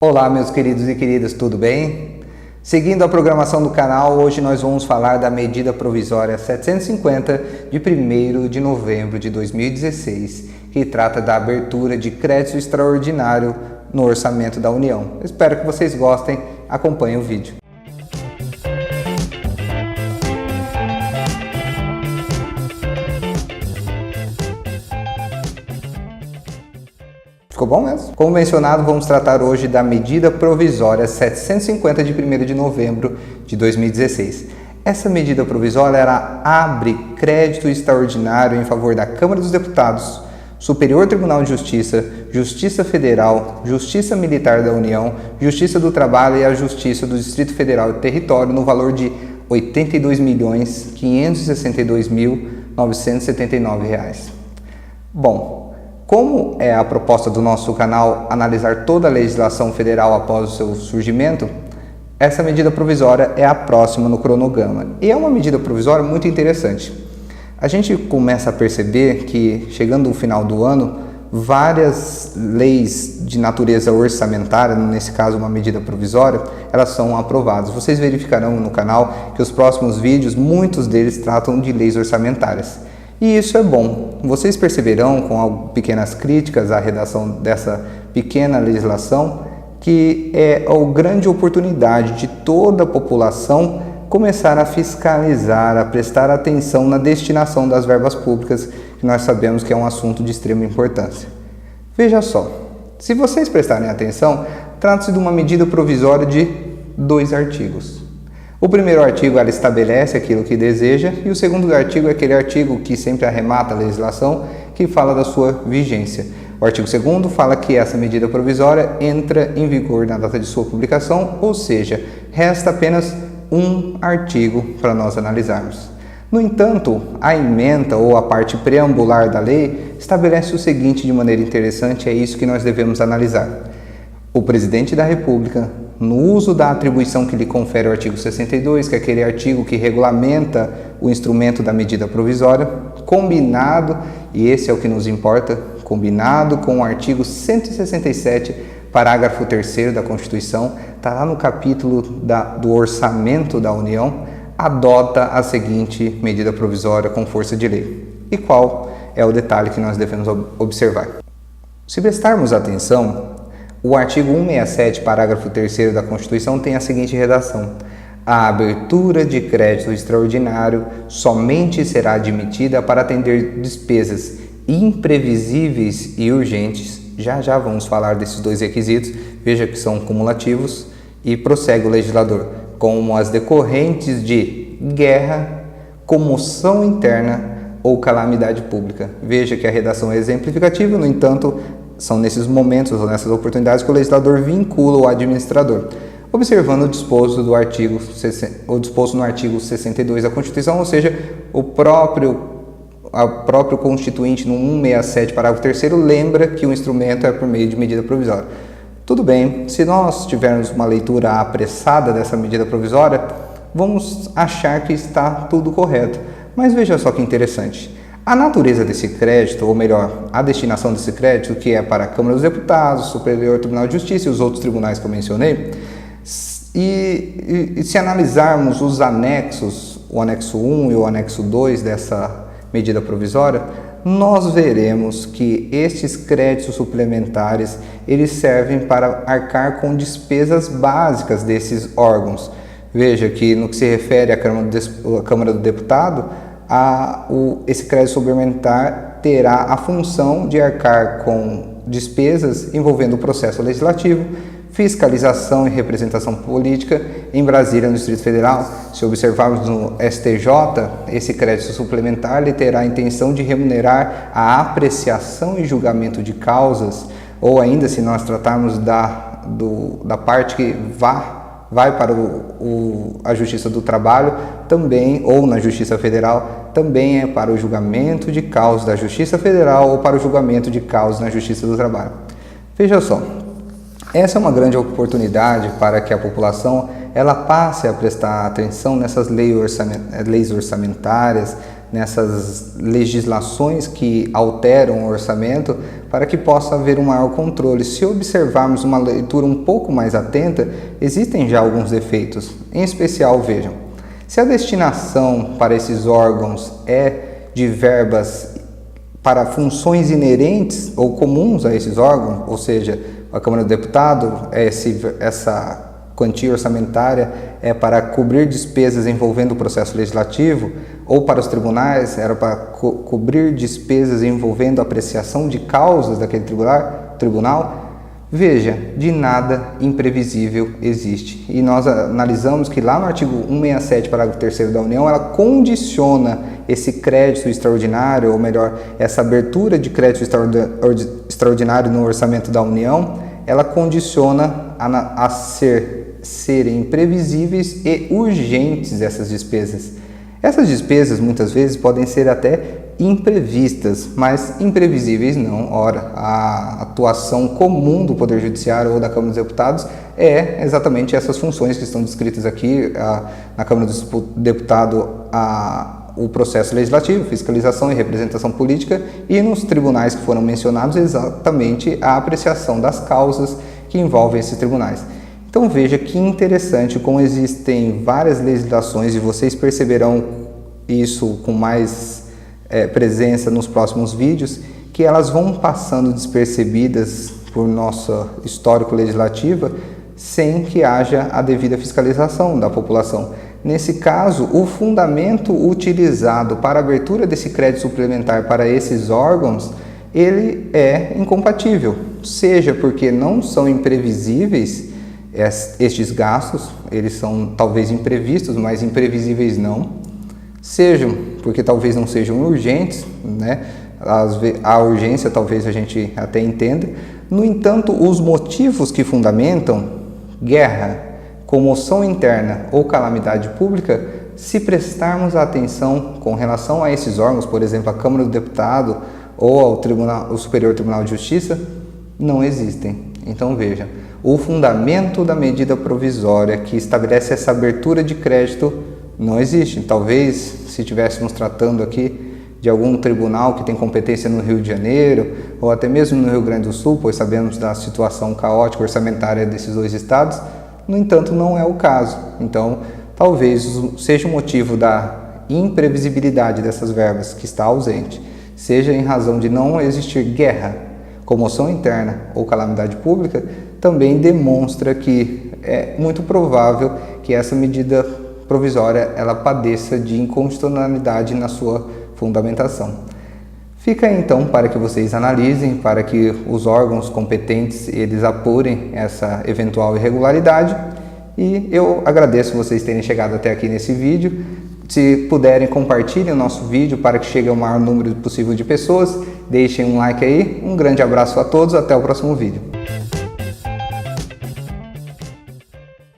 Olá, meus queridos e queridas, tudo bem? Seguindo a programação do canal, hoje nós vamos falar da medida provisória 750 de 1º de novembro de 2016, que trata da abertura de crédito extraordinário no orçamento da União. Espero que vocês gostem, acompanhem o vídeo. Ficou bom mesmo? Como mencionado, vamos tratar hoje da medida provisória 750 de 1º de novembro de 2016. Essa medida provisória ela abre crédito extraordinário em favor da Câmara dos Deputados, Superior Tribunal de Justiça, Justiça Federal, Justiça Militar da União, Justiça do Trabalho e a Justiça do Distrito Federal e Território no valor de R$ 82.562.979. Bom, como é a proposta do nosso canal analisar toda a legislação federal após o seu surgimento, essa medida provisória é a próxima no cronograma. E é uma medida provisória muito interessante. A gente começa a perceber que, chegando no final do ano, várias leis de natureza orçamentária, nesse caso uma medida provisória, elas são aprovadas. Vocês verificarão no canal que os próximos vídeos, muitos deles tratam de leis orçamentárias. E isso é bom. Vocês perceberão, com pequenas críticas à redação dessa pequena legislação, que é a grande oportunidade de toda a população começar a fiscalizar, a prestar atenção na destinação das verbas públicas, que nós sabemos que é um assunto de extrema importância. Veja só, se vocês prestarem atenção, trata-se de uma medida provisória de 2 artigos. O primeiro artigo ela estabelece aquilo que deseja e o segundo artigo é aquele artigo que sempre arremata a legislação, que fala da sua vigência. O artigo 2º fala que essa medida provisória entra em vigor na data de sua publicação, ou seja, resta apenas um artigo para nós analisarmos. No entanto, a ementa ou a parte preambular da lei estabelece o seguinte de maneira interessante, é isso que nós devemos analisar. O Presidente da República, no uso da atribuição que lhe confere o artigo 62, que é aquele artigo que regulamenta o instrumento da medida provisória, combinado, e esse é o que nos importa, combinado com o artigo 167, parágrafo 3º da Constituição, está lá no capítulo do Orçamento da União, adota a seguinte medida provisória com força de lei. E qual é o detalhe que nós devemos observar? Se prestarmos atenção, o artigo 167, parágrafo 3º da Constituição tem a seguinte redação: a abertura de crédito extraordinário somente será admitida para atender despesas imprevisíveis e urgentes. Já vamos falar desses 2 requisitos, veja que são cumulativos, e prossegue o legislador, como as decorrentes de guerra, comoção interna ou calamidade pública. Veja que a redação é exemplificativa, no entanto, são nesses momentos ou nessas oportunidades que o legislador vincula o administrador, observando o disposto no artigo 62 da Constituição, ou seja, o próprio Constituinte no 167, parágrafo 3º, lembra que o instrumento é por meio de medida provisória. Tudo bem, se nós tivermos uma leitura apressada dessa medida provisória, vamos achar que está tudo correto. Mas veja só que interessante. A natureza desse crédito, ou melhor, a destinação desse crédito, que é para a Câmara dos Deputados, Superior Tribunal de Justiça e os outros tribunais que eu mencionei, e se analisarmos os anexos, o anexo 1 e o anexo 2 dessa medida provisória, nós veremos que estes créditos suplementares, eles servem para arcar com despesas básicas desses órgãos. Veja que no que se refere à Câmara do Deputado, esse crédito suplementar terá a função de arcar com despesas envolvendo o processo legislativo, fiscalização e representação política em Brasília, no Distrito Federal. Se observarmos no STJ, esse crédito suplementar ele terá a intenção de remunerar a apreciação e julgamento de causas, ou ainda, se nós tratarmos da parte que vai para a Justiça do Trabalho, também, ou na Justiça Federal, também é para o julgamento de causas da Justiça Federal ou para o julgamento de causas na Justiça do Trabalho. Veja só, essa é uma grande oportunidade para que a população ela passe a prestar atenção nessas leis orçamentárias, nessas legislações que alteram o orçamento, para que possa haver um maior controle. Se observarmos uma leitura um pouco mais atenta, existem já alguns defeitos. Em especial, vejam, se a destinação para esses órgãos é de verbas para funções inerentes ou comuns a esses órgãos, ou seja, a Câmara do Deputado, essa quantia orçamentária é para cobrir despesas envolvendo o processo legislativo, ou para os tribunais era para cobrir despesas envolvendo a apreciação de causas daquele tribunal, veja, de nada imprevisível existe. E nós analisamos que lá no artigo 167, parágrafo 3º da União, ela condiciona esse crédito extraordinário, ou melhor, essa abertura de crédito extraordinário no orçamento da União, ela condiciona a serem previsíveis e urgentes essas despesas. Essas despesas muitas vezes podem ser até imprevistas, mas imprevisíveis não. Ora, a atuação comum do Poder Judiciário ou da Câmara dos Deputados é exatamente essas funções que estão descritas aqui na Câmara dos Deputados, o processo legislativo, fiscalização e representação política, e nos tribunais que foram mencionados exatamente a apreciação das causas que envolvem esses tribunais. Então veja que interessante como existem várias legislações, e vocês perceberão isso com mais presença nos próximos vídeos, que elas vão passando despercebidas por nosso histórico legislativo sem que haja a devida fiscalização da população. Nesse caso, o fundamento utilizado para a abertura desse crédito suplementar para esses órgãos, ele é incompatível, seja porque não são imprevisíveis estes gastos, eles são talvez imprevistos, mas imprevisíveis não, sejam porque talvez não sejam urgentes, né? A urgência talvez a gente até entenda. No entanto, os motivos que fundamentam guerra, comoção interna ou calamidade pública, se prestarmos atenção com relação a esses órgãos, por exemplo, a Câmara do Deputado ou ao Superior Tribunal de Justiça, não existem. Então veja, o fundamento da medida provisória que estabelece essa abertura de crédito não existe. Talvez, se estivéssemos tratando aqui de algum tribunal que tem competência no Rio de Janeiro ou até mesmo no Rio Grande do Sul, pois sabemos da situação caótica orçamentária desses dois estados, no entanto, não é o caso. Então, talvez seja o motivo da imprevisibilidade dessas verbas que está ausente, seja em razão de não existir guerra, comoção interna ou calamidade pública, também demonstra que é muito provável que essa medida provisória ela padeça de inconstitucionalidade na sua fundamentação. Fica aí, então, para que vocês analisem, para que os órgãos competentes eles apurem essa eventual irregularidade, e eu agradeço vocês terem chegado até aqui nesse vídeo. Se puderem, compartilhem o nosso vídeo para que chegue ao maior número possível de pessoas, deixem um like aí, um grande abraço a todos, até o próximo vídeo.